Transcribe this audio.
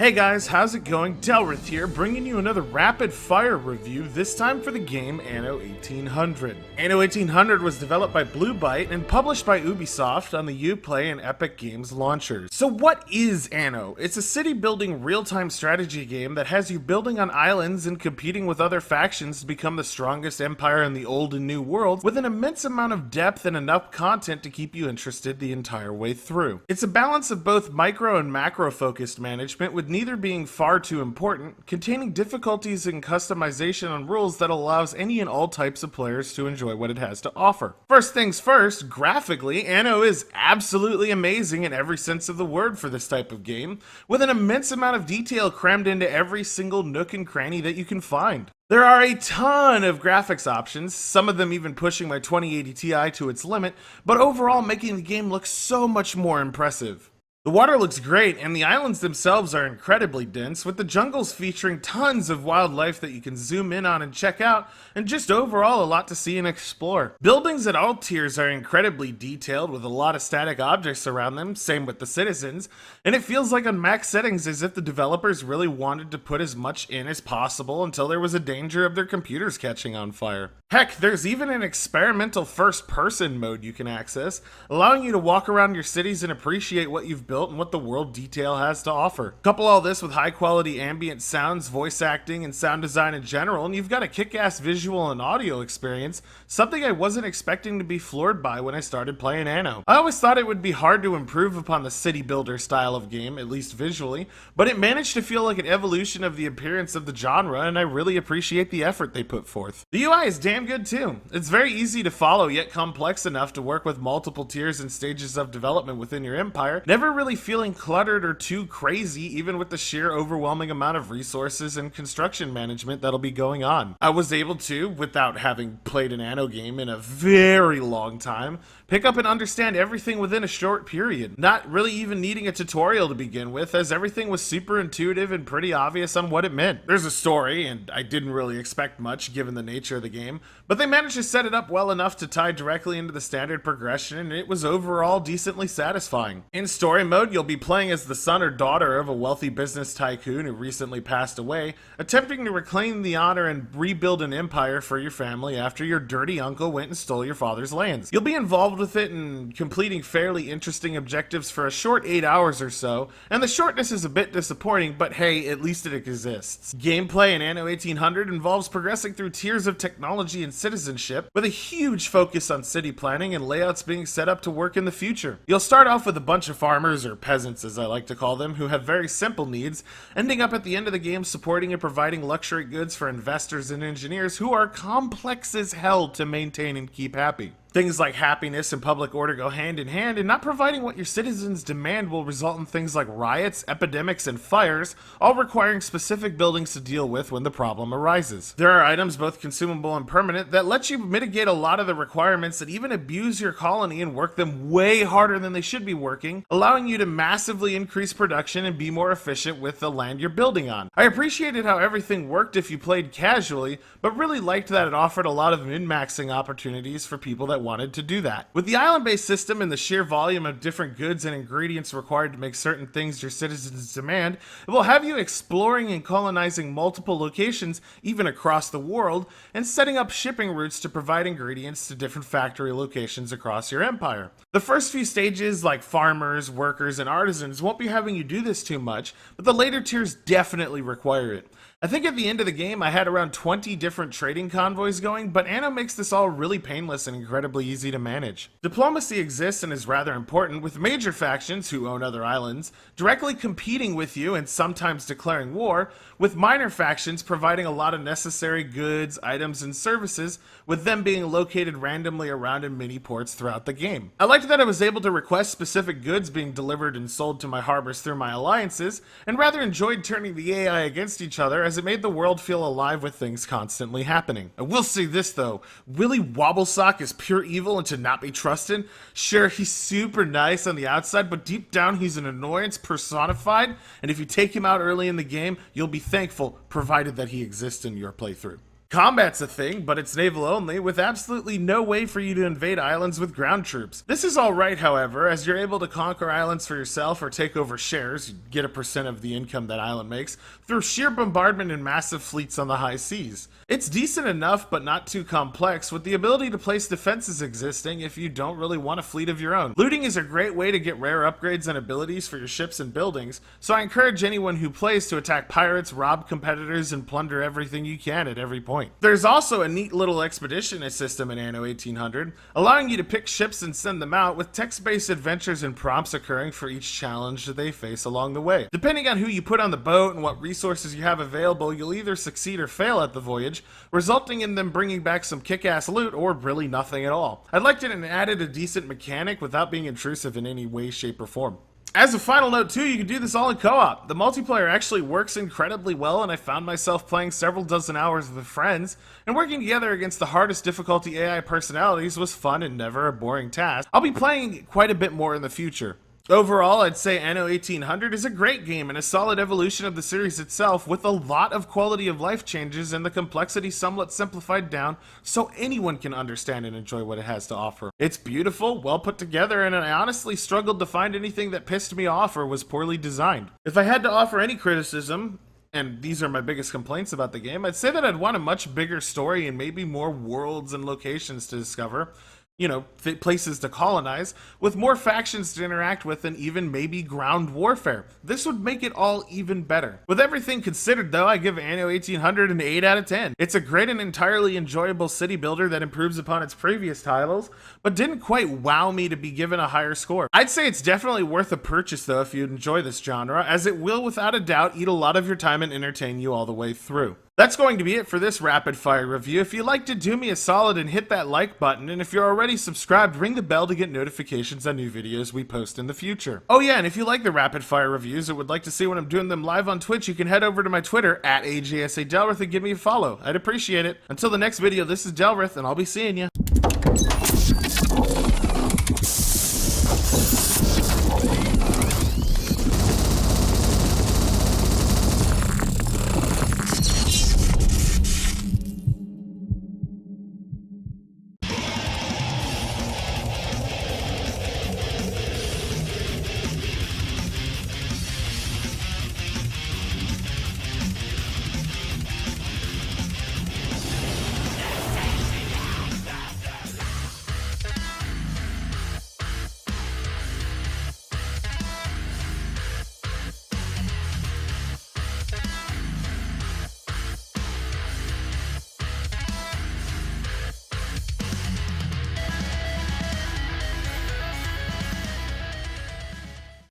Hey guys, how's it going? Delrith here, bringing you another rapid fire review, this time for the game Anno 1800. Anno 1800 was developed by Blue Byte and published by Ubisoft on the Uplay and Epic Games launchers. So what is Anno? It's a city building real-time strategy game that has you building on islands and competing with other factions to become the strongest empire in the old and new world, with an immense amount of depth and enough content to keep you interested the entire way through. It's a balance of both micro and macro focused management, with neither being far too important, containing difficulties in customization and rules that allows any and all types of players to enjoy what it has to offer. First things first, graphically, Anno is absolutely amazing in every sense of the word for this type of game, with an immense amount of detail crammed into every single nook and cranny that you can find. There are a ton of graphics options, some of them even pushing my 2080 Ti to its limit, but overall making the game look so much more impressive. The water looks great, and the islands themselves are incredibly dense, with the jungles featuring tons of wildlife that you can zoom in on and check out, and just overall a lot to see and explore. Buildings at all tiers are incredibly detailed, with a lot of static objects around them, same with the citizens, and it feels like on max settings as if the developers really wanted to put as much in as possible until there was a danger of their computers catching on fire. Heck, there's even an experimental first-person mode you can access, allowing you to walk around your cities and appreciate what you've built and what the world detail has to offer. Couple all this with high-quality ambient sounds, voice acting, and sound design in general, and you've got a kick-ass visual and audio experience, something I wasn't expecting to be floored by when I started playing Anno. I always thought it would be hard to improve upon the city builder style of game, at least visually, but it managed to feel like an evolution of the appearance of the genre, and I really appreciate the effort they put forth. The UI is damn good too. It's very easy to follow, yet complex enough to work with multiple tiers and stages of development within your empire, never really feeling cluttered or too crazy, even with the sheer overwhelming amount of resources and construction management that'll be going on. I was able to, without having played an Anno game in a very long time, pick up and understand everything within a short period, not really even needing a tutorial to begin with, as everything was super intuitive and pretty obvious on what it meant. There's a story, and I didn't really expect much given the nature of the game, but they managed to set it up well enough to tie directly into the standard progression, and it was overall decently satisfying. In story mode, you'll be playing as the son or daughter of a wealthy business tycoon who recently passed away, attempting to reclaim the honor and rebuild an empire for your family after your dirty uncle went and stole your father's lands. You'll be involved with it and completing fairly interesting objectives for a short 8 hours or so, and the shortness is a bit disappointing, but hey, at least it exists. Gameplay in Anno 1800 involves progressing through tiers of technology and citizenship, with a huge focus on city planning and layouts being set up to work in the future. You'll start off with a bunch of farmers, or peasants as I like to call them, who have very simple needs, ending up at the end of the game supporting and providing luxury goods for investors and engineers who are complex as hell to maintain and keep happy. Things like happiness and public order go hand in hand, and not providing what your citizens demand will result in things like riots, epidemics, and fires, all requiring specific buildings to deal with when the problem arises. There are items, both consumable and permanent, that let you mitigate a lot of the requirements that even abuse your colony and work them way harder than they should be working, allowing you to massively increase production and be more efficient with the land you're building on. I appreciated how everything worked if you played casually, but really liked that it offered a lot of min-maxing opportunities for people that wanted to do that. With the island-based system and the sheer volume of different goods and ingredients required to make certain things your citizens demand, it will have you exploring and colonizing multiple locations, even across the world, and setting up shipping routes to provide ingredients to different factory locations across your empire. The first few stages, like farmers, workers, and artisans, won't be having you do this too much, but the later tiers definitely require it. I think at the end of the game I had around 20 different trading convoys going, but Anno makes this all really painless and incredibly easy to manage. Diplomacy exists and is rather important, with major factions, who own other islands, directly competing with you and sometimes declaring war, with minor factions providing a lot of necessary goods, items, and services, with them being located randomly around in mini-ports throughout the game. I liked that I was able to request specific goods being delivered and sold to my harbors through my alliances, and rather enjoyed turning the AI against each other as it made the world feel alive with things constantly happening. I will say this though, Willy Wobblesock is pure evil and to not be trusted. Sure, he's super nice on the outside, but deep down he's an annoyance personified, and if you take him out early in the game, you'll be thankful, provided that he exists in your playthrough. Combat's a thing, but it's naval only, with absolutely no way for you to invade islands with ground troops. This is alright, however, as you're able to conquer islands for yourself or take over shares, you get a percent of the income that island makes, through sheer bombardment and massive fleets on the high seas. It's decent enough, but not too complex, with the ability to place defenses existing if you don't really want a fleet of your own. Looting is a great way to get rare upgrades and abilities for your ships and buildings, so I encourage anyone who plays to attack pirates, rob competitors, and plunder everything you can at every point. There's also a neat little expedition system in Anno 1800, allowing you to pick ships and send them out, with text-based adventures and prompts occurring for each challenge that they face along the way. Depending on who you put on the boat and what resources you have available, you'll either succeed or fail at the voyage, resulting in them bringing back some kick-ass loot or really nothing at all. I liked it and added a decent mechanic without being intrusive in any way, shape, or form. As a final note too, you can do this all in co-op. The multiplayer actually works incredibly well, and I found myself playing several dozen hours with friends, and working together against the hardest difficulty AI personalities was fun and never a boring task. I'll be playing quite a bit more in the future. Overall, I'd say Anno 1800 is a great game and a solid evolution of the series itself, with a lot of quality of life changes and the complexity somewhat simplified down so anyone can understand and enjoy what it has to offer. It's beautiful, well put together, and I honestly struggled to find anything that pissed me off or was poorly designed. If I had to offer any criticism, and these are my biggest complaints about the game, I'd say that I'd want a much bigger story and maybe more worlds and locations to discover. You know, places to colonize, with more factions to interact with, and even maybe ground warfare. This would make it all even better. With everything considered though, I give Anno 1800 an 8 out of 10. It's a great and entirely enjoyable city builder that improves upon its previous titles, but didn't quite wow me to be given a higher score. I'd say it's definitely worth a purchase though if you enjoy this genre, as it will without a doubt eat a lot of your time and entertain you all the way through. That's going to be it for this rapid fire review. If you liked it, do me a solid and hit that like button, and if you're already subscribed, ring the bell to get notifications on new videos we post in the future. Oh yeah, and if you like the rapid fire reviews or would like to see when I'm doing them live on Twitch, you can head over to my Twitter at AJSADelrith and give me a follow. I'd appreciate it. Until the next video, this is Delrith, and I'll be seeing ya.